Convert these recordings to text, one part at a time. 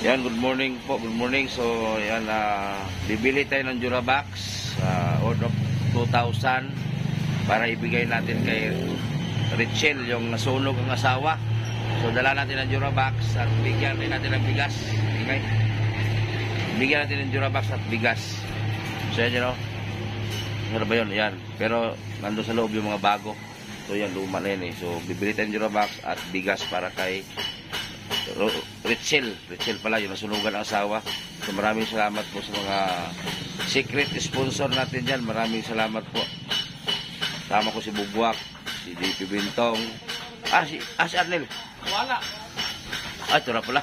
Yan, good morning po, good morning. So, yan, bibili tayo ng Durabox, order of 2,000 para ibigay natin kay Richel, yung nasunog ang asawa. So, dala natin ang Durabox at bigyan din natin ng bigas. Okay? Bigyan natin ng Durabox at bigas. So, yan, you know. Ano ba yun? Yan. Pero, nandun sa loob yung mga bago. So, yan, luma na yun eh. So, bibili tayo ng Durabox at bigas para kay Richel pala, yung nasunugan ng asawa. So maraming salamat po sa mga secret sponsor natin dyan. Maraming salamat po. Tama ko si Bubwak, si JP Bintong, si Arnel. Wala. Ito na pala.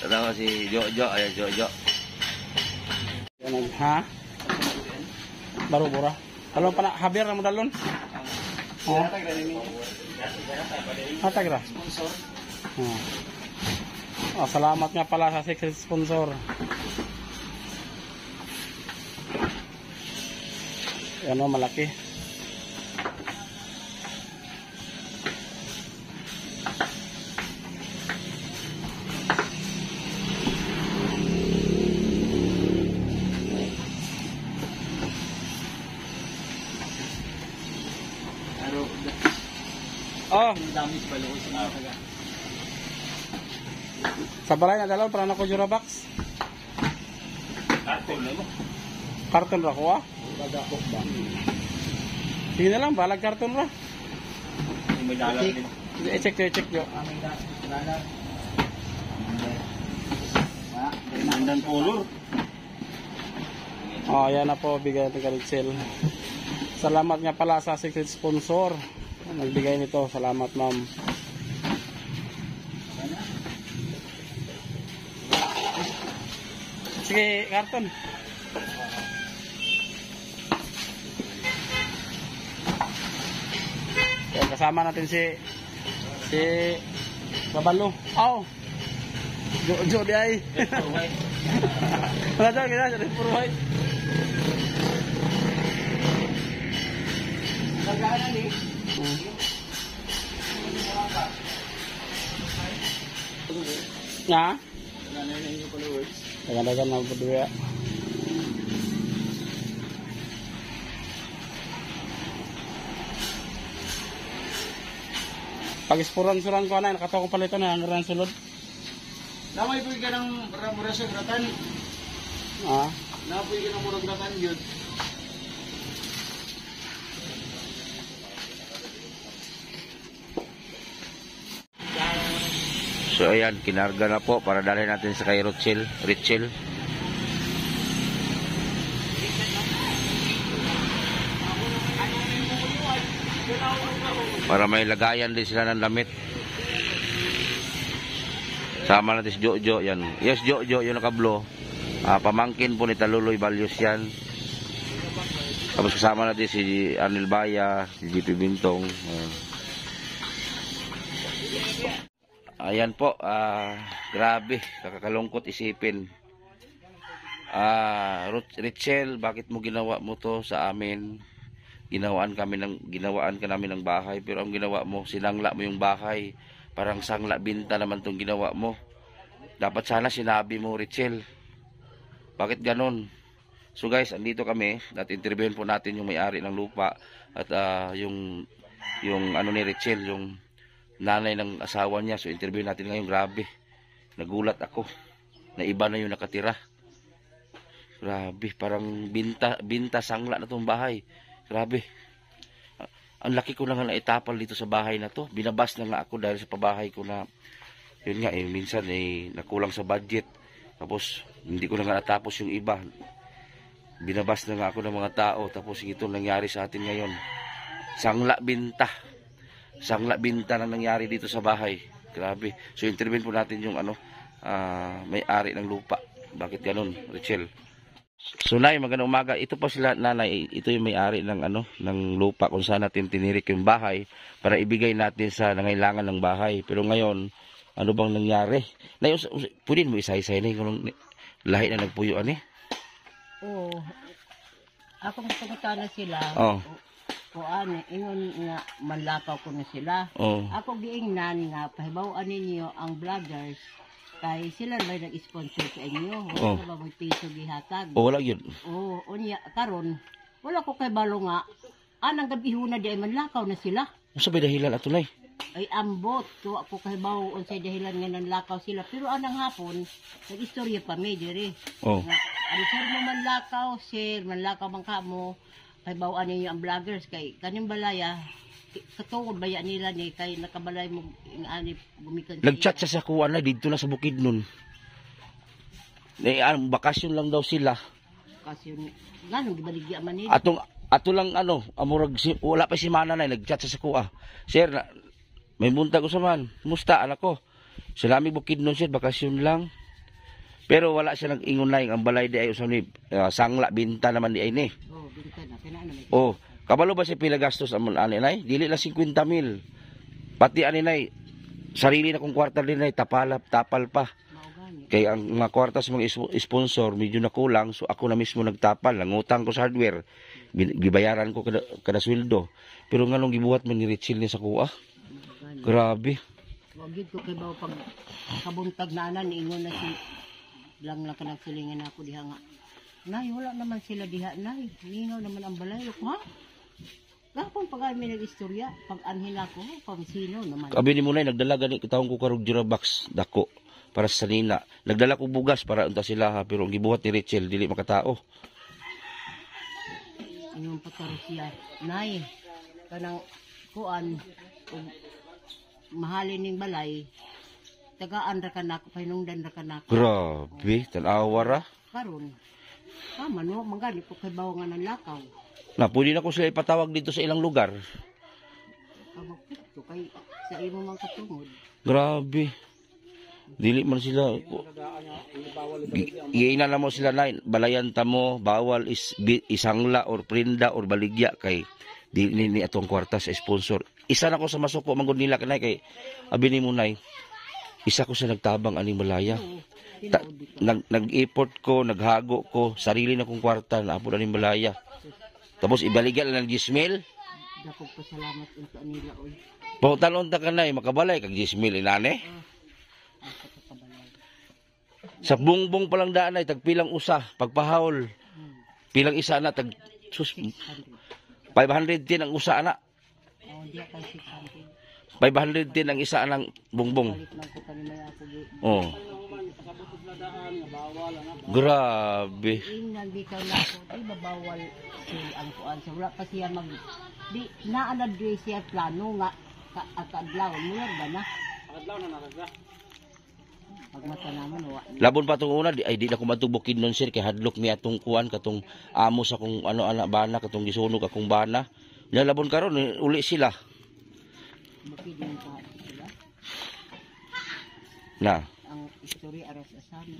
Tama si Jojo. Ayan, Jojo. Ha? Baru bura. Kalau pa Javier na modalon. Oh. Hatagra. Oh, salamat nga pala sa secret sponsor. Yan o, malaki. Oh, damis pala ko sa mga sa balay na dalaw para na ko Durabox. Karton na mo. Karton ra ko ah. Bagakok ba? Sige na lang, balag karton ra. May dalag din. I-check yo. Nandan pulor. Oh, yan na po, bigay natin kay Richel. Salamat nga pala sa secret sponsor. Nagbigay nito. Salamat, ma'am. Sige, karton. Yan, kasama natin si Babalo. Oh. Jo di ay. Wala daw kita sa puro white. Nagana ni. Ya. Dagan-dagan na berdua. Pag-ispuran-suran ko na, nakatawa ko pala ito na hanggang sulod. Namay po ka ng mura sa gratan. Napoy ka ng murang gratan yun. So ayan, kinarga na po para dalhin natin sa kay Richel. Para may lagayan din sila ng damit. Sama natin si Jojo, yan. Yes, Jojo, yung nakablo. Pamangkin po ni Taluloy Balyos yan. Tapos kasama natin si Arnel Baya, si JP Bintong. Ayan po, grabe, kakakalungkot isipin. Richel, bakit mo ginawa mo to sa amin? Ginawaan ka namin ng bahay, pero ang ginawa mo, sinangla mo yung bahay. Parang sangla binta naman tong ginawa mo. Dapat sana sinabi mo, Richel. Bakit ganon? So guys, andito kami, at interviewin po natin yung may-ari ng lupa at yung ano ni Richel, yung nanay ng asawa niya. So interview natin ngayon. Grabe, nagulat ako na iba na yung nakatira. Grabe, parang binta sangla na tong bahay. Grabe, ang laki ko na nga naitapal dito sa bahay na to. Binabas na nga ako dahil sa pabahay ko na yun nga minsan nakulang sa budget. Tapos hindi ko na nga natapos yung iba. Binabas na nga ako ng mga tao. Tapos ito nangyari sa atin ngayon. Sangla binta na nangyari dito sa bahay. Grabe. So intervene po natin yung may-ari ng lupa. Bakit ganun, Richel? So nay, magandang umaga. Ito po sila nanay, ito yung may-ari ng ng lupa kung saan natin tinirik yung bahay para ibigay natin sa nangailangan ng bahay. Pero ngayon, ano bang nangyari? Nay, pwede mo isa-isa na yung lahi na nagpuyuan Oo. Akong pagkata na sila. Oh. Kuan, ingon nga manlakaw ko na sila. Oh. Ako giingnan nga pahibaw-an ninyo ang vloggers Kay sila may nag-sponsor sa inyo. Oh. Wala ba may piso gihatag? O wala yun. Oo, unya karon wala ko kay balo nga. Anang gabi huna di ay manlakaw na sila. Ano sabay dahilan ato nay? Ay ambot to ako kay bawo unsay dahilan nga nanlakaw sila pero anang hapon nag-istorya pa mi diri. Oh. Nga, ano sir mo manlakaw man kamo kay bawo ninyo ang vloggers kay kaning balaya katungod baya nila ni kay nakabalay mo ani gumikan Nag-chat siya sa kuha na dito na sa bukid nun. Bakasyon lang daw sila. kasi ganong gibaligya man nila. Ato lang amurag wala pa si mana na nag-chat siya sa kuha. Sir, may buntag ko sa man. Musta anak ko? Salami bukid nun sir, bakasyon lang. Pero wala siya nag-ingon na ang balay di ay usam ni sangla binta naman di ay ni. Oh, binta na kinaan na may. Oh, kabalo ba siya pila gastos amon ani nay? Dili lang 50,000. Pati ani nay sarili na kong kwarta din nay tapal pa. Mao gani. Kay ang mga kwarta sa mga sponsor medyo na kulang so ako na mismo nagtapal, nangutang ko sa hardware. Gibayaran ko kada sweldo. Pero nganong gibuhat man ni Richel ni sa kuha? Grabe. Wag gid ko kay bawo pag kabuntag na anan ingon na si lang ka nagsilingan ako diha nga. Nay, wala naman sila diha, nay. Nino naman ang balay ko, ha? Gapon pag may nag-istorya, pag anhin ako, pag sino naman. Kabi ni mo nay nagdala gani kitawon ko karog Jurabox dako para sa nina. Nagdala ko bugas para unta sila ha pero ang gibuhat ni Richel dili makatao. Inyong pataro siya. Nay, kanang kuan, ug mahalin ning balay, tagaan ra kanako, pahinungdan ra kanako. Grabe, tan-awa ra. Karon, tama no, mangani ko kay bawo nga nanlakaw. Na pwede na ko sila ipatawag dito sa ilang lugar. Kabukit ko kay sa imo man katungod. Grabe. Dili man sila giina na mo sila na balayan ta mo bawal isangla or prenda or baligya kay dili ni atong kwarta sa sponsor. Isa na ko sa masuko mangod nila kanay kay abi ni Munay. Isa ko sa nagtabang aning malaya. Nag-effort ko, naghago ko, sarili na kong kwarta na apo aning malaya. Tapos ibaligya lang ng 10,000. Dako pasalamat unta nila oy. Pautalon ta kanay makabalay kag 10,000 inane. Ako sa kabalay. Sa bungbong pa lang daan ay tagpilang usa pagpahawol. Pilang isa na tag 510 ang usa na. Oh, diya kay 600. 510 ang isa ng bungbong. Palit lang ko kanina ako gi. Oh. Grabe. Ingnan bitaw na ako, di ba bawal ang kuan sa wala pa siya mag di naanad di siya plano nga kadlaw mo ba na? Kadlaw na nalaga. Pag mata naman wa. Labon pa tong una ay di na ko matubukid nun sir kay hadlok mi atong kuan katong amo sa kung ano anak bana katong gisunog akong bana. Nya labon karon uli sila. Bukid yung pa sila. Na. Ang istorya aras asami.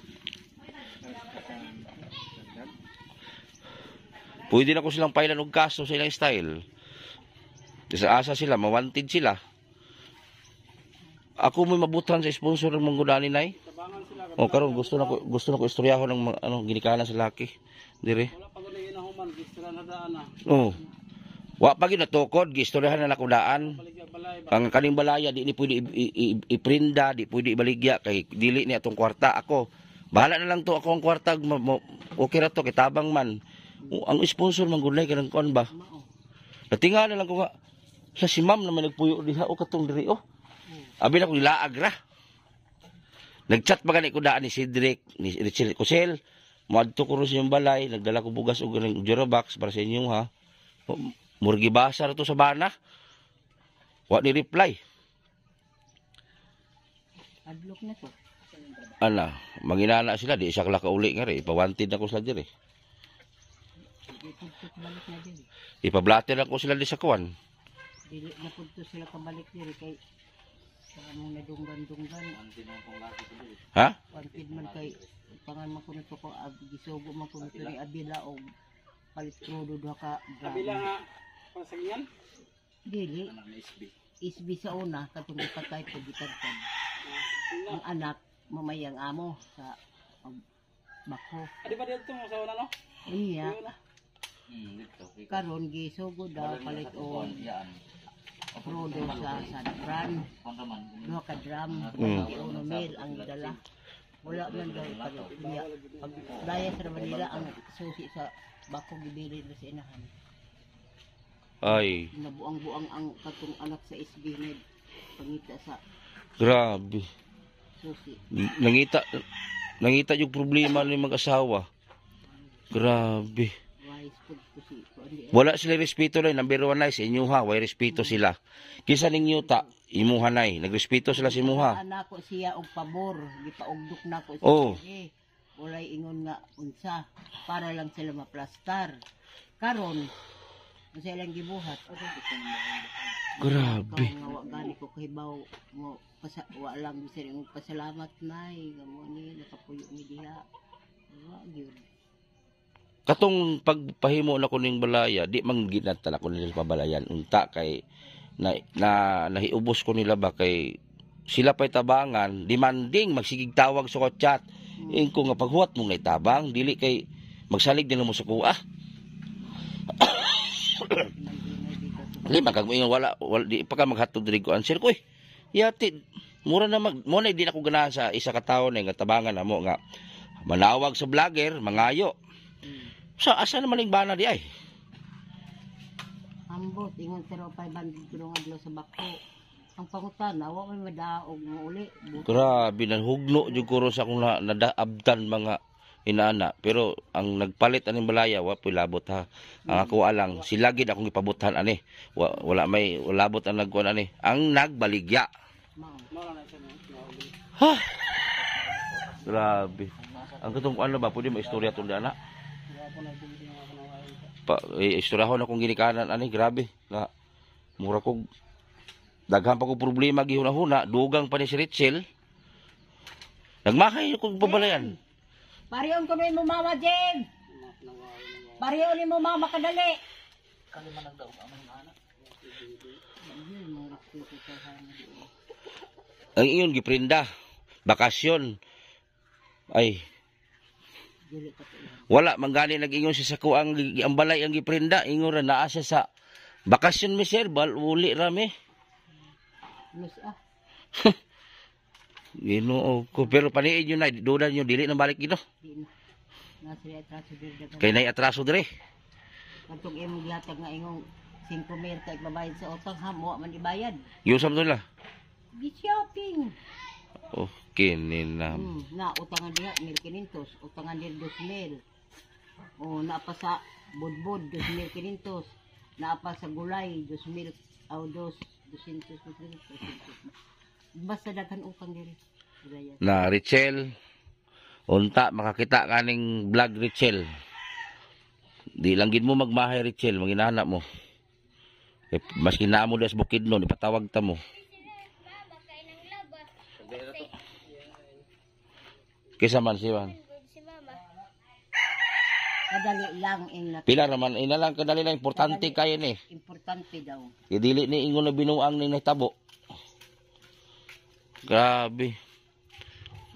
Pwede na ko silang pailan og kaso sa ilang style. Sa asa sila, mawanted sila. Ako may mabutan sa sponsor ng manggudani nay. O karon gusto na ko istoryahon ng ginikanan sa laki. Dire. Wala pa gud na human gistra na daan na. Oh. Wa pa gyud natukod, gistoryahan na nako daan. Baligya balay ba. Ang kaning balaya di ni pwede iprinda, di pwede ibaligya kay dili ni atong kwarta ako. Bahala na lang to ako ang kwarta okay ra to kay tabang man. Ang sponsor man gud kanang kuan ba. Natinga na lang ko nga sa si ma'am na may nagpuyo diha o katong diri oh. Abi na ko nilaag ra. Nagchat pa gani ko daan ni Cedric, ni Richel Kusel. Moadto ko ro sa inyong balay, nagdala ko bugas og ng Jurabox para sa inyo ha. Murgi basa ra to sa bana. Wa ni reply. Adlok na to. Ana, manginana sila di siya ka uli nga ri, ipawanted na ko sila diri. Dito balik na diri. Ipablater na ko sila di sa kuwan. Dili na pudto sila kabalik diri kay sa among nadunggan-dunggan. Ha? Wanted man kay pangan man kuno to ko gisugo man kuno to ni Abila og palit krudo duha ka Kabila gram. nga pasagingan. Dili. Isbi sa una katong ipatay ko gitadtad. Ang anak mamayang amo sa bako. Adi ba dito mo sa una no? Unya. Karon gisugo daw palit og krudo sa San Fran. Duha ka drum. 21 mil ang dala. Wala man daw pag daya sa Manila ang susi sa bako gibili sa inahan. Ay, Nabuang-buang ang katong anak sa SB med pangita sa grabe. susi. Nangita yung problema ng mag-asawa. Grabe. Wise food ko si kundi Wala sila respeto na. Number one na sa inyo ha. Way respeto sila. Kisa ninyo ta, imuha na nagrespeto sila sa imuha. anak ko siya og pabor, gipaugdok na ko siya. Oh. Walay ingon nga unsa para lang sila maplastar. Karon sa ilang gibuhat. Grabe. Nga wa gani ko kahibaw mo wa lang bisir mo pasalamat nay gamo ni nakapuyo mi diha. Wa gyud. Katong pagpahimo na ko ning balaya, di man ginatala ko nila sa pabalayan. Unta kay nahiubos ko nila ba kay sila pa'y tabangan, demanding, magsigig tawag sa chat. Ko nga paghuwat mo nga itabang, dili kay magsalig din mo sa kuha. Di magkag mo wala di pa ka maghatod diri ko answer ko yati mura na mo na di na ko ganahan sa isa ka tawo na nga tabangan na mo nga manawag sa vlogger mangayo. Sa asa naman ning bana di ay? Ambot ingon pero 500 kilo nga sa bako. Ang pangutana wa may madaog mo uli. Grabe na hugno jud ko ron sa akong nadaabdan mga inana pero ang nagpalit aning balaya wa puy labot ha. Ang ako alang sila gid akong ipabutan ani. Wala may labot ang nagkuan ani. Ang nagbaligya. Ha. Grabe. Ang katong ano ba pwede maistorya tong dana? Istoryahon akong ginikanan ani grabe nga mura kog daghan pa ko problema gihuna-huna dugang pa ni si Richel. Nagmahay kog babalayan. Pariyon ko mo mama Jen. Pariyon ni mo mama kadali. Ang iyon giprinda. Bakasyon. Ay. Wala manggani nag-ingon siya sa kuang ang balay ang giprinda. Ingon ra naa siya sa bakasyon mi sir bal uli ra mi. Ginoo ko pero paniid nyo na duda nyo dili na balik dito. Kay nay atraso dire. Katong imong gihatag nga ingong 5,000 kay babayad sa utang ha mo man ibayad. Yung sa la. Di shopping. Okay nina. Na utangan diha 1,500, utangan dir 2,000. O naapa sa budbud 2,500. Naapa sa gulay 2,000 aw 200. Basta daghan utang diri. Na Richel unta makakita kaning vlog Richel. Di lang gid mo magmahay Richel, manginana mo. Maski na mo das bukid no, ipatawag ta mo. Kisa man si Juan. Kadali lang ing Pila naman ina lang kadali lang importante kay ni. importante daw. Dili ni ingon na binuang ning nahitabo. Grabe.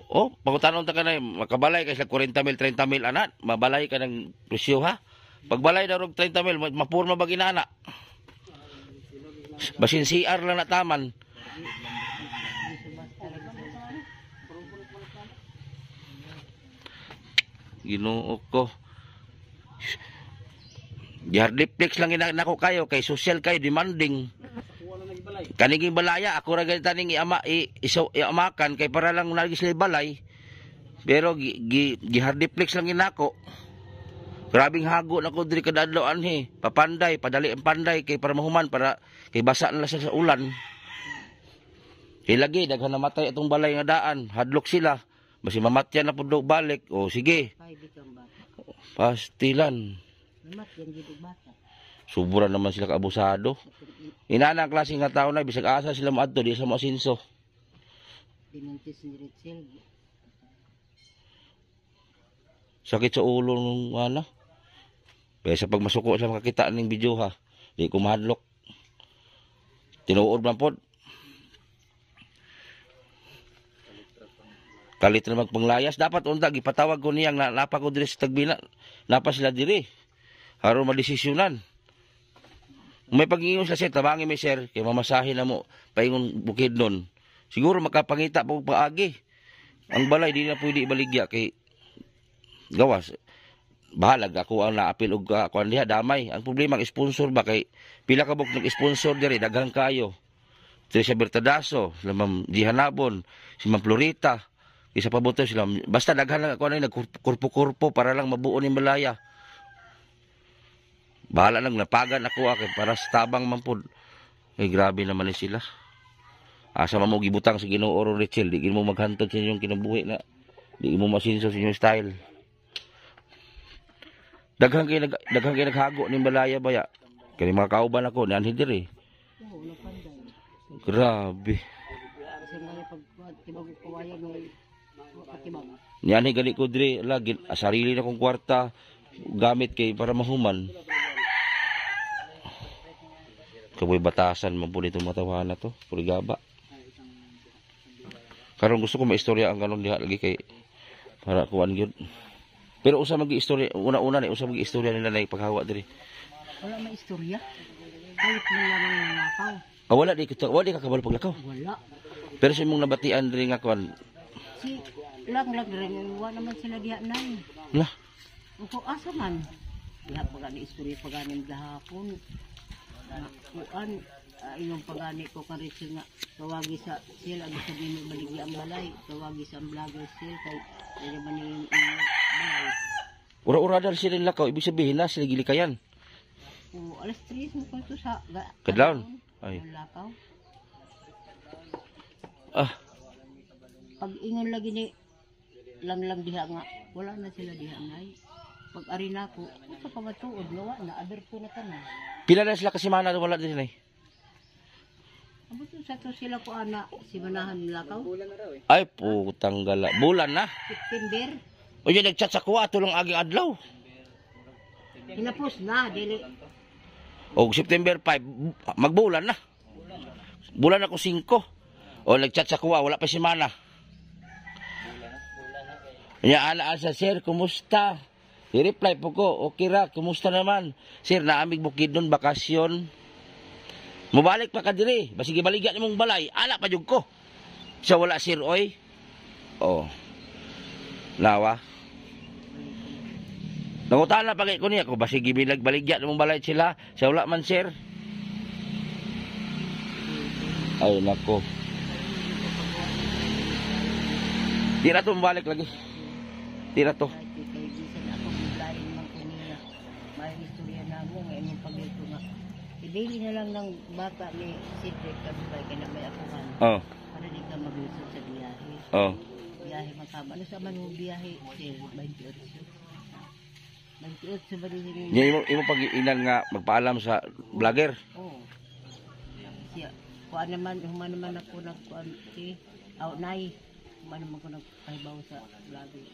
Oh, pangutanon ta kanay makabalay kay sa 40,000 30,000 anak, mabalay ka ng presyo ha. Pagbalay daw og 30,000 mapurma ba ginana. Basin CR lang na taman. Ginoo ko. Gihardiplex lang nako kayo kay social kayo demanding. Kaniging balaya ako ra ganita ning iamakan kay para lang nagi sila balay. Pero gihardiplex lang inako. Grabing hago na ko diri kada adlaw anhi. Papanday, padali ang panday kay para mahuman para kay basa na sa ulan. Kay lagi daghan namatay atong balay nga daan, hadlok sila. Basi mamatyan na pud balik. O sige. Pastilan. Mamatyan gid bata. Sobra naman sila kaabusado. Inana ang klase nga tao na bisag asa sila moadto di sa moasinso. Dinuntis ni Richel. Sakit sa ulo nung ana. Kaya sa pagmasuko sa makakita ning video ha. Di ko mahadlok. Tinuod man pod. Kalit na magpanglayas dapat unta gipatawag ko niyang napa ko diri sa tagbina. Napa sila diri. Aron madesisyonan. May pag-ingon sila sir, tabangin may sir, kay mamasahin na mo, paingon bukid nun. Siguro makapangita po paagi. Ang balay di na pwede ibaligya kay gawas. Bahalag ako ang naapil og ako diha damay. Ang problema ang sponsor ba kay pila ka buk nag-sponsor diri daghang kayo. Si Bertadaso, sila Ma'am Dihanabon, si Ma'am Florita, isa pa buto sila. Basta daghan lang ako na nagkurpo-kurpo para lang mabuo ni Malaya. Bahala lang napagan ako kay para sa tabang man pud. Ay grabe naman ni sila. Asa man mo gibutang sa Ginoo oro Rachel, di mo maghantod sa inyong kinabuhi na. Di mo masinso sa inyong style. Daghang kay naghago ni Malaya baya. Kani mga kauban ako ni anhi diri. Oo, napanday. Grabe. Kasi nga pagtibag ko kawaya nung katibag. Ni anhi gali ko diri lagi sarili na kong kwarta gamit kay para mahuman. Kaboy batasan man po nitong matawahan na to. Purigaba. Karon gusto ko maistorya ang kanong diha lagi kay para kuan gyud. Pero usa magi-istorya una-una ni usa magi-istorya nila na paghawa diri. Wala may istorya. Kahit mo lamang nangakaw. Wala di ka kabalo paglakaw. Wala. Pero sa imong nabatian diri nga kuan. Si lang rin. Wala naman sila diha na. Lah, Ako asa man. Diha pagani istorya pagani gahapon. Kuan ingon pagani ko karitsi nga tawagi sa sila sa dili baligya ang balay. Tawagi sa vlogger sila kay dili man yung balay. ura-ura dal sila lakaw ibig sabihin na sila gilikayan. O alas 3 mo ko to sa Kadlawon? Ay. Lakaw. Ah, Pag ingon lagi ni lang diha nga wala na sila diha ngay. Pag ari nako sa pamatuod gawa na aberto na tanan. pila na sila kasi mana wala din ay. Amo to sa to sila ko ana si manahan lakaw. Ay putang gala. Bulan na. September O yun nagchat sa kuwa tulong aging adlaw. hinapos na dili O September 5 magbulan na. Bulan ako 5. O nagchat sa kuwa wala pa si mana. Nya ana sa sir kumusta? I-reply po ko, okay ra, kumusta naman? Sir, naamig bukid nun, bakasyon. Mubalik pa ka diri, basige baligyan nimong balay, ala pa jud ko. Siya wala sir, oy. Oh. Nawa. Nangutana pa kay ko niya, ko basige baligyan nimong balay sila, siya wala man sir. Ay, nako. Di na to mabalik lagi. Di na to. kay bisan ako biglain man ko niya. May istorya na mo nga imong pagito nga. Ibili na lang ng bata ni Cedric kay kana may akuhan. Oh. Para di ka maglusot sa biyahe. Oh. Biyahe makama. Ano sa man mo biyahe? 28. 28 ba rin Nya imo pag inan nga magpaalam sa vlogger. Oo. Siya. Kuan naman, human naman ako nagkuan si nay. Human naman ko nagpahibaw sa vlogger.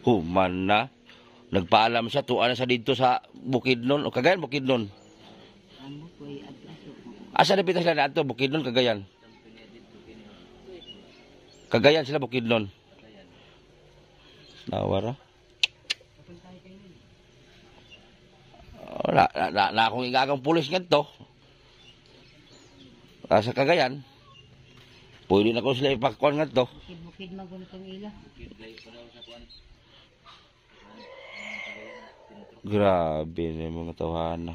Human na. Nagpaalam siya tuan sa dito sa Bukidnon o Cagayan Bukidnon. Amo ko ay adlaso. Asa na pita sila na ato Bukidnon Cagayan. Cagayan sila Bukidnon. Nawara. Na akong igagang pulis ngadto. Sa Cagayan. Pwede na ko sila ipakuan ngadto. Bukid maguntong ila. Grabe na yung mga tawahan na.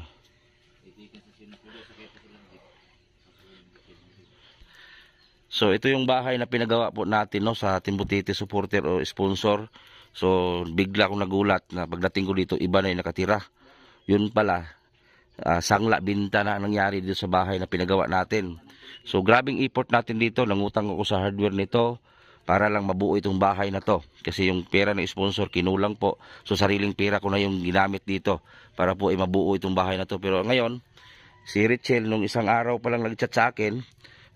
So ito yung bahay na pinagawa po natin no, sa Timbutiti supporter o sponsor. So bigla akong nagulat na pagdating ko dito iba na yung nakatira. Yun pala, sangla binta na nangyari dito sa bahay na pinagawa natin. So grabing effort natin dito, nangutang ako sa hardware nito para lang mabuo itong bahay na to. Kasi yung pera ng sponsor kinulang po. So sariling pera ko na yung ginamit dito para po ay mabuo itong bahay na to. Pero ngayon, si Richel nung isang araw pa lang nag-chat sa akin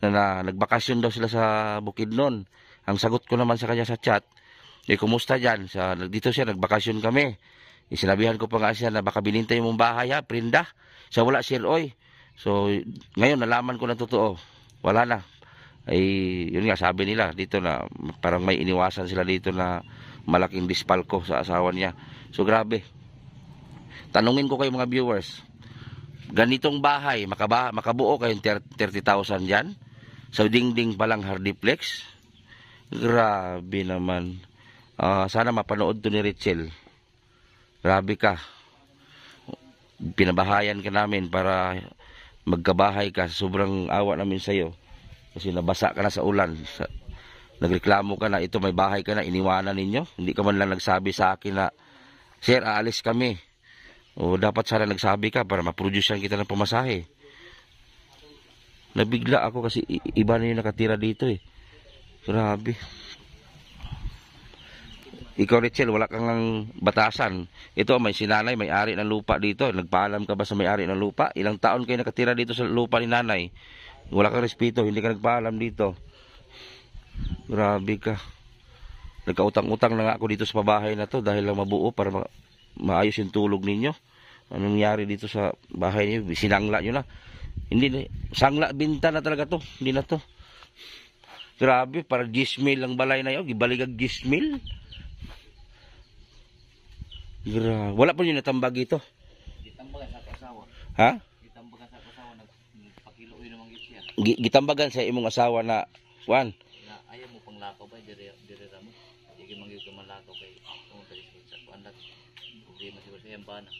na nagbakasyon daw sila sa Bukidnon. Ang sagot ko naman sa kanya sa chat, kumusta dyan? Dito siya, nagbakasyon kami. Sinabihan ko pa nga siya na baka binintay mong bahay ha, prinda. Siya wala sir, oy. So ngayon nalaman ko na totoo. Wala na. Ay yun nga sabi nila dito na parang may iniwasan sila dito na malaking dispalko sa asawa niya. So grabe. Tanungin ko kayo mga viewers, ganitong bahay makabuo kayong 30,000 dyan sa dingding palang hardiplex. Grabe naman. Sana mapanood to ni Richel. Grabe ka. Pinabahayan ka namin para magkabahay ka. Sobrang awa namin sa'yo. Kasi nabasa ka na sa ulan. Nagreklamo ka na, ito may bahay ka na, iniwanan ninyo. Hindi ka man lang nagsabi sa akin na, Sir, aalis kami. O dapat sana nagsabi ka para ma-producean kita ng pamasahe. Nabigla ako kasi iba na yung nakatira dito eh. Grabe. Ikaw, Richel, wala kang batasan. Ito, may sinanay, may-ari ng lupa dito. Nagpaalam ka ba sa may-ari ng lupa? Ilang taon kayo nakatira dito sa lupa ni nanay? Wala kang respeto, hindi ka nagpaalam dito. Grabe ka. Nagkautang-utang na nga ako dito sa pabahay na to dahil lang mabuo para maayos yung tulog ninyo. Anong nangyari dito sa bahay niyo? Sinangla nyo na. Hindi na. Sangla, binta na talaga to. Hindi na to. Grabe, para 10 mil ang balay na yun. Gibaligag 10 mil. Grabe. Wala pa nyo natambag ito. Gitambagan sa asawa. Ha? Gitambagan sa asawa, nagpakiluoy naman siya. Gitambagan sa imong asawa na, Juan, Na ayaw mo pang lakaw ba, dire mo. Sige mangyay ka man lakaw kay kung dali sa kuandat. Problema siguro sa iyang bana.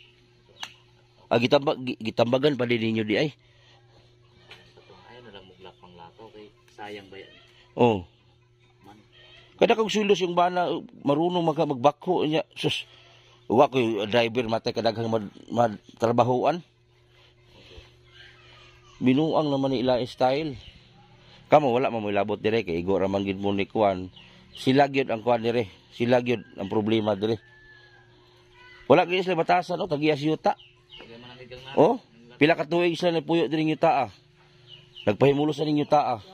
gitambagan pa din ninyo di ay. Ayaw na lang muglak pang lakaw kay sayang ba yan? Oh. Man. Kada kag sulos yung bana, marunong magbakho niya. Sus. Wa ko driver matay kadaghang trabahoan. Binuang naman ni ila style. Kamo wala man mo ilabot dire kay igo ra man gid mo ni kuan. Sila gyud ang kuan dire. Sila gyud ang problema dire. Wala gyud sila batasan no tagias yuta. Kaya man ang higang na. Oh, pila ka tuig sila nagpuyo diri ng yuta. Nagpahimulos sa ning yuta.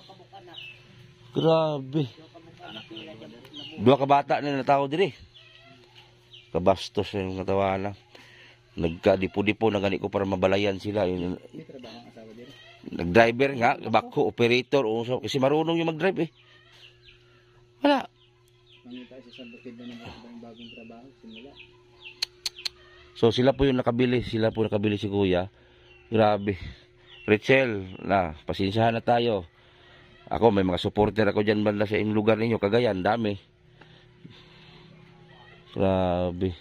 Grabe. Dua ka bata na natawo dire. Kabastos yung katawana. Nagkadipo-dipo na gani ko para mabalayan sila. Nag-driver nga, bako, operator, usap. Kasi marunong yung mag-drive eh. Wala. So sila po yung nakabili. Sila po nakabili si kuya. Grabe. Richel, pasensyahan na tayo. Ako, may mga supporter ako dyan banda sa lugar ninyo. Cagayan, dami. Grabe.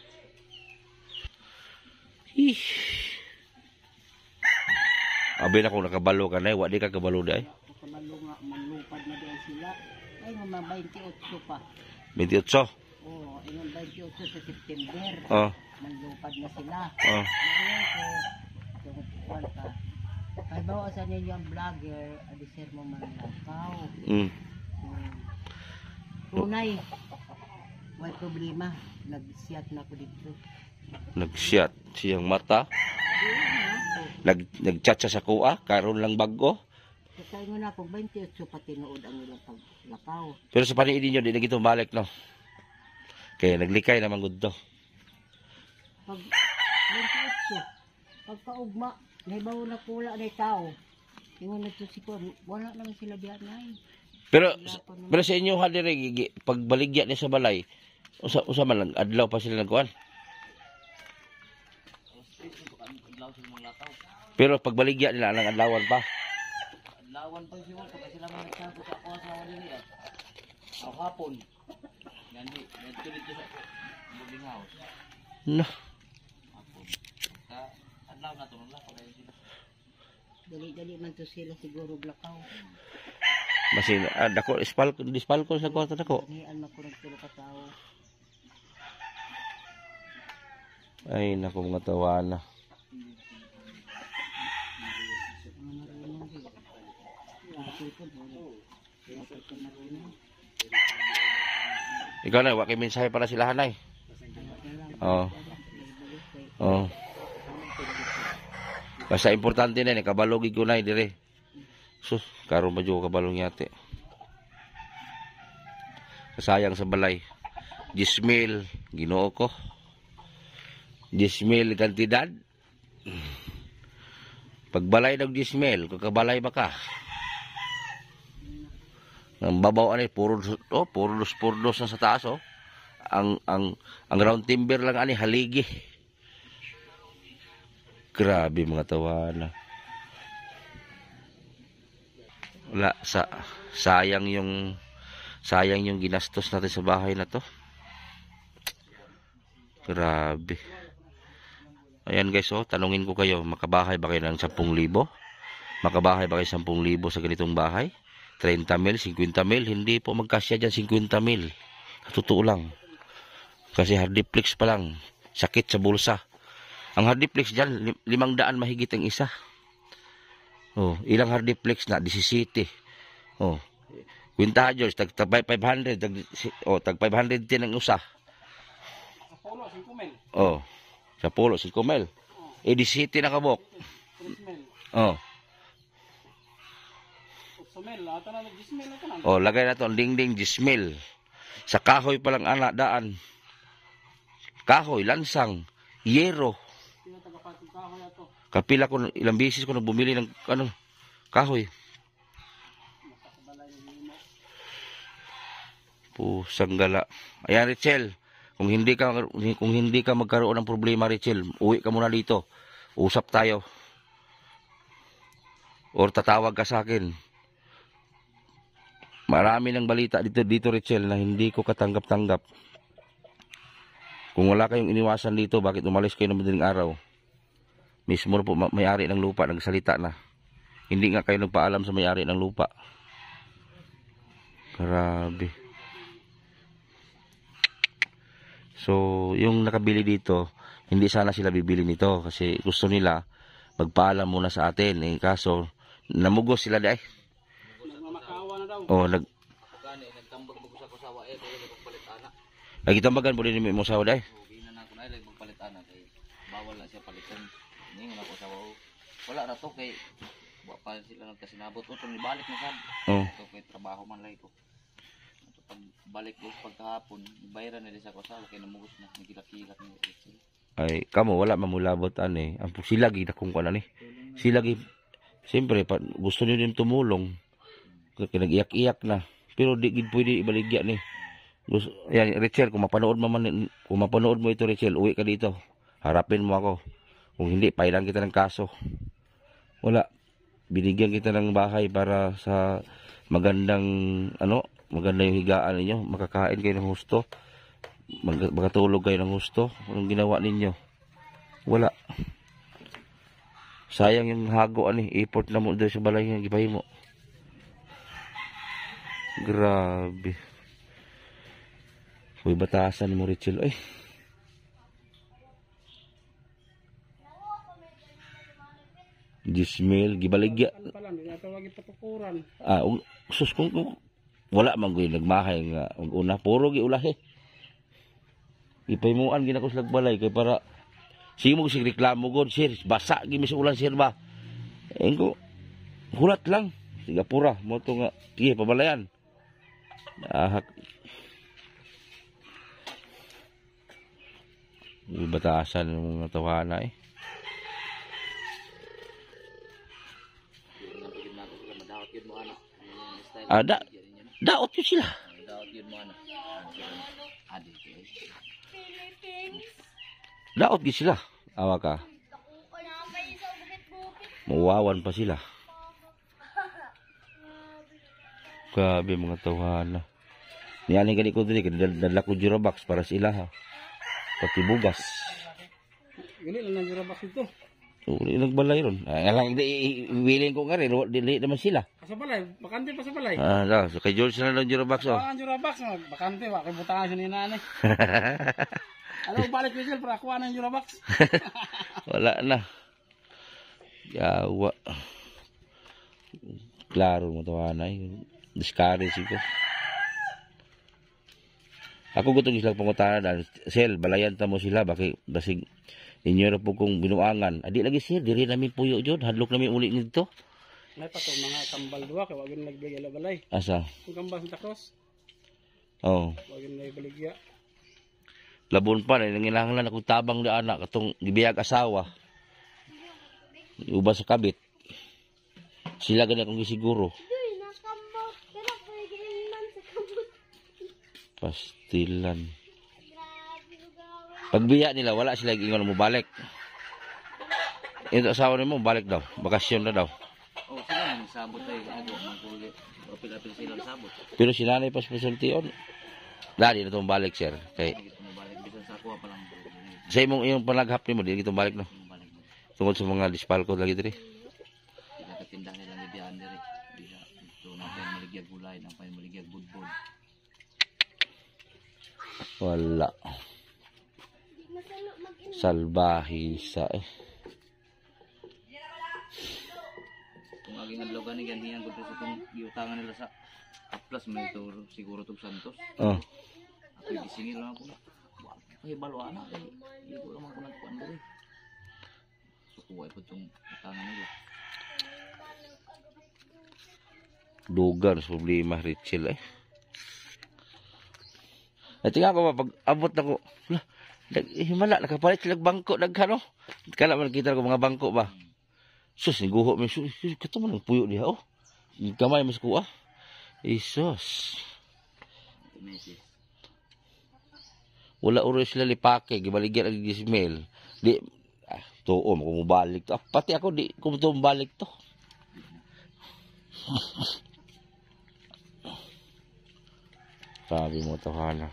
Abi na kung nakabalo ka na, wadi ka kabalo di ay. Kabalo nga, manlupad na din sila. Ay, mga 28 pa. 28. Oo, yung 28 sa September. Oh. Manlupad na sila. Oh. Ngayon ko, tungkol ka. Kaya bawa sa ninyo ang vlogger, adisir mo manlakaw. Tunay, may problema. Nag-siyat na ko dito. Nag-shot siyang mata. Nag-chat siya sa kuha, karon lang bago. Kaya nga na akong 28 pa tinuod ang ilang paglakaw. Pero sa paniid niyo, di na gito balik, no? Kaya naglikay naman gud to. Pag 28, pagkaugma, nahibaw na pula na tao. Ingon na to si Kuya, wala naman sila diyan na Pero sa inyo ha dire pagbaligya ni sa balay, usa man lang adlaw pa sila nagkuan. Pero pagbaligya nila lang adlawan pa. Adlawan pa siya kasi sila man nagsago sa ako sa wala nila. Ang hapon. Gandi, nagtulit sa boarding house. No. Hapon. Adlaw na to lang pa sila. Dali-dali man to sila siguro blakaw. Masin dako dispalko sa kwarto nako. Nian makurang tulo ka tao. Ay nako mga tawana. Ikaw na, wala kay mensahe para sila hanay. Oo. Oo. Basta importante na, nakabalog ko na dire. Sus, karon ba jo kabalong yate. Kasayang sa balay. 10,000, Ginoo ko. 10,000 kantidad. Pagbalay ng 10,000, kakabalay ba ka? Ang babaw ani puro dos na sa taas oh. Ang round timber lang ani haligi. Grabe mga tawana. Wala sayang Sayang yung ginastos natin sa bahay na to. Grabe. Ayan guys, oh, tanungin ko kayo, makabahay ba kayo ng 10,000? Makabahay ba kayo 10,000 sa ganitong bahay? 30 mil, 50 mil, hindi po magkasya dyan 50 mil. Totoo lang. Kasi hardiplex pa lang, sakit sa bulsa. Ang hardiplex dyan, 500 mahigit ang isa. Oh, ilang hardiplex na? 17. Oh, kwinta George, tag 500, tag 500 din ang usa. Sa polo, 5 mil. Oh, sa polo, 5 mil. Eh, 17 na kabok. 3 mil. Oh. 8 mil. Ata na 10 mil. Ata na. Oh, lagay na to ang dingding 10 mil. Sa kahoy pa lang anak daan. Kahoy, lansang, yero. Sino tagapatong kahoy ato? Kapila ko, ilang bisis ko na bumili ng ano, kahoy. Pusang gala. Ayan, Richel. Kung hindi ka magkaroon ng problema, Richel, uwi ka muna dito. Usap tayo. Or tatawag ka sa akin. Marami ng balita dito Richel, na hindi ko katanggap-tanggap. Kung wala kayong iniwasan dito, bakit umalis kayo ng madaling araw? Mismo po may-ari ng lupa, nagsalita na. Hindi nga kayo nagpaalam sa may-ari ng lupa. Grabe. So, yung nakabili dito, hindi sana sila bibili nito kasi gusto nila magpaalam muna sa atin. Eh, kaso, namugos sila dahil. Nagmamakawa na daw. Oh, Kani nagtambag mo sa kusawa pwede magpalit anak. nagtambagan po din mo sa dahil. Hindi na ako na magpalit anak kay bawal na siya palitan. Ning na kusawa. Wala ra to kay wa pa sila nagkasinabot o tong ibalik na sad. Oh. So kay trabaho man lay ko. Pag balik ko pagkahapon, ibayran na din sa kusawa kay namugos na nagilak-ilak ni Richel. Ay, kamo wala mamulabot ani. Ang sila gid akong kuan ani. Sila gid siyempre gusto niyo din tumulong. Kaya nag-iyak-iyak na. Pero di gid pwede ibaligya ni. Gusto, yan, Richel, kung mapanood mo ito, Richel, uwi ka dito. Harapin mo ako. Kung hindi, pailan kita ng kaso. Wala. Binigyan kita ng bahay para sa magandang maganda yung higaan ninyo. Makakain kayo ng husto. Makatulog kayo ng husto. Anong ginawa ninyo? Wala. Sayang yung hago effort na mo doon sa balay nga gipahi mo. Grabe. Uy, batasan mo, Richel. Ay. Gismil, gibaligya. Ano pala, hindi natin wag ipatukuran. Sus, kung wala man ko yung nagmahay nga. Una, puro giulahe. Ipaymuan ginakos lagbalay kay para simo sig reklamo god, sir. Basa gimi sa ulan, sir ba? Engko hulat lang. Singapura, mo to nga. Sige, pabalayan. Batasan ng mga tawana eh. Madawat yun mo anak. Daot yun sila. Madawat yun mo anak. Adi. Daot yun sila. Awa ka. Mawawan pa sila. Grabe mga tawana. Niyan gani ko dili dala ko Jurabox para sa ila ha. Pati bugas. Gali lang ng Jurabox ito. Uli nagbalay ron. Lang willing ko nga rin, dili naman sila. Sa balay, bakante pa sa balay. So kay George na lang Jurabox oh. Ang Jurabox, bakante, wakay butangan siya ni nanay. Ano, balik ko dyan para kuha ng Jurabox. Wala na. Yawa. Klaro mo tawanay. Discourage ko. Ako gutong islang pangutana dan sel balayan ta mo sila bakit basig inyo ra po kong binuangan. Adi lagi sir diri namin puyo jud hadlok namin uli nito. May pa to mga kambal duwa kay wag na nagbigay la balay. Asa? Kung kambal Santa Cruz, Oh. wag na ibaligya. Labon pa na nanginahanglan ako tabang na anak katong gibiyag asawa. Uba sa kabit. Sila gani akong gisiguro. Pastilan. Pagbiya nila, wala sila ingon mo balik. Ito asawa nimo balik daw. Bakasyon na daw. Oh, sila nang sabot tayo ako mangkulit. Pero pila lapit sila sabot. Pero si nanay pa pasultion. Dali na itong balik, sir. Kay, Hindi ko mabalik. Bisan sa kuha pa lang. sa imong panaghap ni mo, di itong balik, no? Mabalik mo. Tungkol sa mga dispalko lagi diri. Pinakatindah nila ni Diyan diri. Diha ito na pa maligyag gulay, na pa maligyag budbud. Wala. Salbahisa eh. Kung aging adlaw gani ganyan ko sa tong giutangan nila sa Aplas man ito siguro tong Santos. Oh. Ako gisingil lang ako na. Ay balo ana kay hindi ko naman ko nagkuan diri. So kuha po tong utangan nila. Dugan sa problema, Richel eh. At tingnan ko ba, pag abot na ko, himala, nakapalit silang bangko, nagkano? Kala man kita ko mga bangko ba? Sus, niguho mo, sus, kato man ang puyo niya, oh. Kamay mas kuha. Isos. Meses. Wala uro sila lipake, gibaligyan ang gismail. Di, tuo, kumubalik to. Pati ako, di, kumubalik to. Sabi mo to, hala.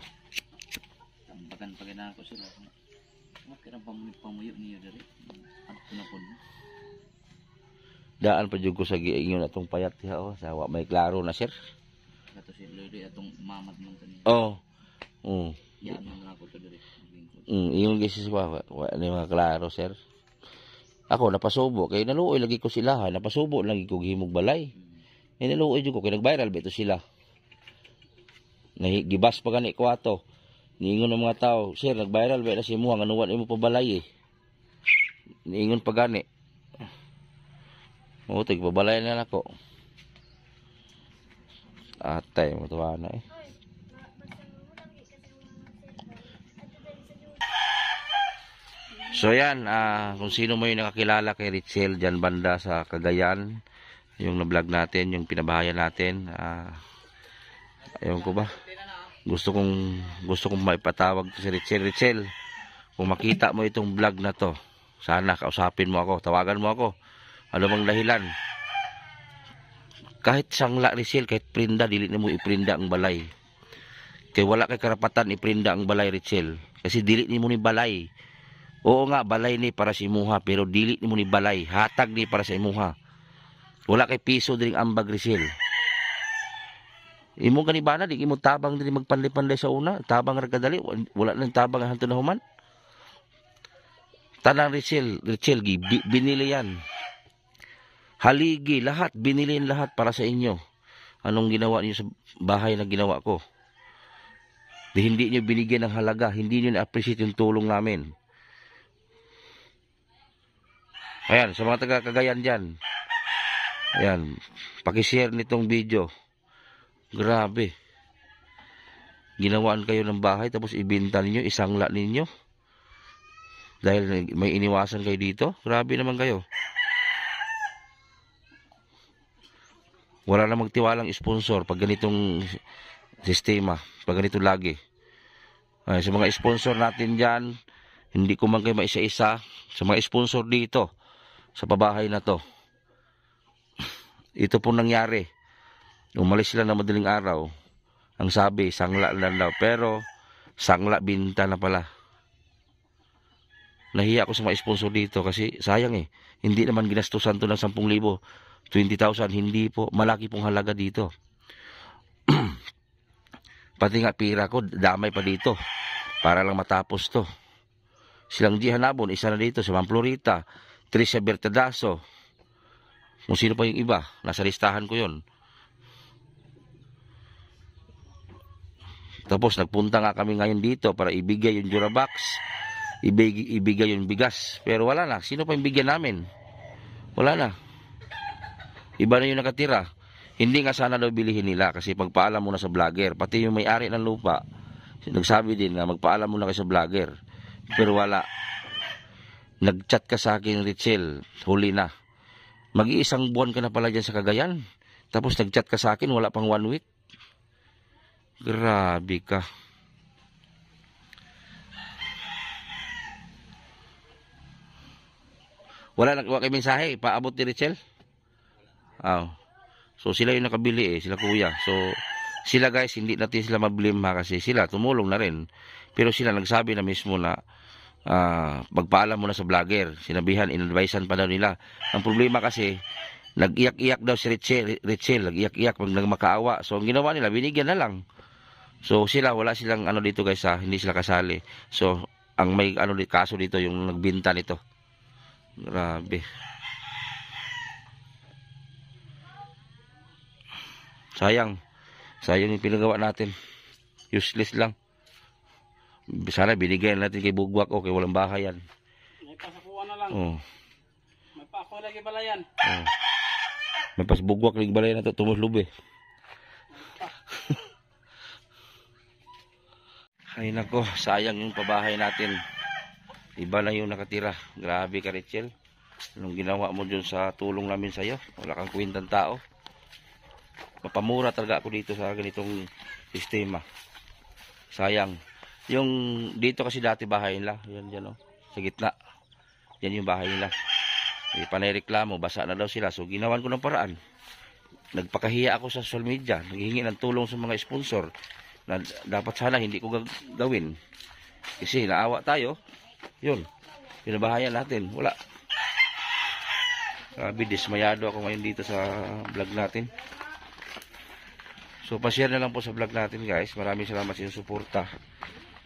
Tambakan pagana ako sila. Makira pamuyo niyo diri. At pinapod. Daan pa jud ko sa giingon atong payat diha, oh. Sawa may klaro na, sir. Kato si Lodi atong mamad man tani. Oh. Yan man ako to diri. Ingon gyud si wa ni mga klaro, sir. Ako napasubo kay naluoy lagi ko sila, ha. Napasubo lagi ko gihimog balay. Naluoy jud ko kay nag-viral ba ito sila. Gibas pa gani ko ato. Niingon ng mga tao, sir, nag-viral ba na si mo, nga nuwan imo pa balay eh. Niingon pa gani. Mutig, pabalay na ako. Atay, matuwa na eh. So yan, kung sino mo yung nakakilala kay Richel dyan banda sa Cagayan, yung na-vlog natin, yung pinabahayan natin, ayun ko ba? Gusto kong maipatawag si Richel. Richel, kung makita mo itong vlog na to, sana kausapin mo ako, tawagan mo ako. Ano bang dahilan? Kahit sangla, Richel, kahit prinda, dili na mo iprinda ang balay. Kaya wala kay karapatan iprinda ang balay, Richel. Kasi dili ni mo ni balay. Oo nga, balay ni para sa imuha, pero dili ni mo ni balay. Hatag ni para sa imuha. Wala kay piso diring ambag, Richel. Imo ganibana, di imo tabang diri magpanday-panday sa una. Tabang ra kadali, wala nang tabang hantud na human. Tanang Richel, binili yan. Haligi, lahat, binili lahat para sa inyo. Anong ginawa niyo sa bahay na ginawa ko? Di hindi niyo binigyan ng halaga, hindi niyo na-appreciate yung tulong namin. Ayan, sa mga taga-Cagayan dyan. Ayan, pakishare nitong video. Grabe. Ginawaan kayo ng bahay tapos ibenta ninyo, isangla ninyo. Dahil may iniwasan kayo dito. Grabe naman kayo. Wala na magtiwalang sponsor pag ganitong sistema, pag ganito lagi. Ay, sa mga sponsor natin dyan, hindi ko man kayo maisa-isa. Sa mga sponsor dito, sa pabahay na to. Ito po nangyari. Umalis sila na madaling araw. Ang sabi, sangla lang daw. Pero, sangla binta na pala. Nahiya ako sa mga sponsor dito kasi sayang eh. Hindi naman ginastusan to ng 10,000. 20,000, hindi po. Malaki pong halaga dito. Pati nga pira ko, damay pa dito. Para lang matapos to. Silang G. Hanabon, isa na dito. Si Ma'am Florita, Tricia Bertadaso. Kung sino pa yung iba, nasa listahan ko yon. Tapos nagpunta nga kami ngayon dito para ibigay yung Durabox. Ibigay yung bigas. Pero wala na. Sino pa yung bigyan namin? Wala na. Iba na yung nakatira. Hindi nga sana daw bilihin nila kasi pagpaalam muna sa vlogger. Pati yung may-ari ng lupa, nagsabi din nga magpaalam muna kayo sa vlogger. Pero wala. Nag-chat ka sa akin, Richel. Huli na. Mag-iisang buwan ka na pala dyan sa Cagayan. Tapos nag-chat ka sa akin, wala pang 1 week. Grabe ka. Wala kay mensahe. Paabot ni Richel. So sila yung nakabili sila kuya. So sila guys, hindi natin sila mablame kasi sila tumulong na rin. Pero sila nagsabi na mismo na magpaalam muna sa vlogger. Sinabihan, inadvisean pa daw nila. Ang problema kasi, nag-iyak-iyak daw si Richel, nag-iyak-iyak pag nagmakaawa. So ang ginawa nila, binigyan na lang. So sila, wala silang dito guys hindi sila kasali. So ang may kaso dito yung nagbinta nito. Grabe. Sayang yung pinagawa natin. Useless lang. Sana binigyan natin kay Bugwak kay walang bahay yan. May pasakuha na lang. Oh. May pa ako lagi balayan. Oh. May pas Bugwak lagi balayan na to tumuslub Ay nako, sayang yung pabahay natin. Iba na yung nakatira. Grabe ka, Richel. Anong ginawa mo dun sa tulong namin sa'yo? Wala kang kwentang tao. Mapamura talaga ako dito sa ganitong sistema. Sayang. Yung dito kasi dati bahay nila. Yan dyan sa gitna. Yan yung bahay nila. Panayreklamo, basa na daw sila. So ginawan ko ng paraan. Nagpakahiya ako sa social media. Naghihingi ng tulong sa mga sponsor. Na dapat sana hindi ko gawin. Kasi naawa tayo. Yun. Pinabahayan natin. Wala. Grabe, dismayado ako ngayon dito sa vlog natin. So, pa-share na lang po sa vlog natin guys. Maraming salamat sa inyong suporta.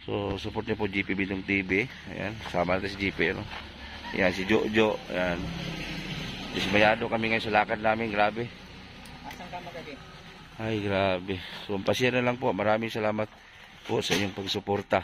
So, support niyo po GP Bidong TV. Ayan. Sama natin si GP. Ayan, si Jojo. Ayan. Dismayado kami ngayon sa lakad namin. Grabe. Asan ka magabi? Ay, grabe. So, pa-share na lang po. Maraming salamat po sa inyong pagsuporta.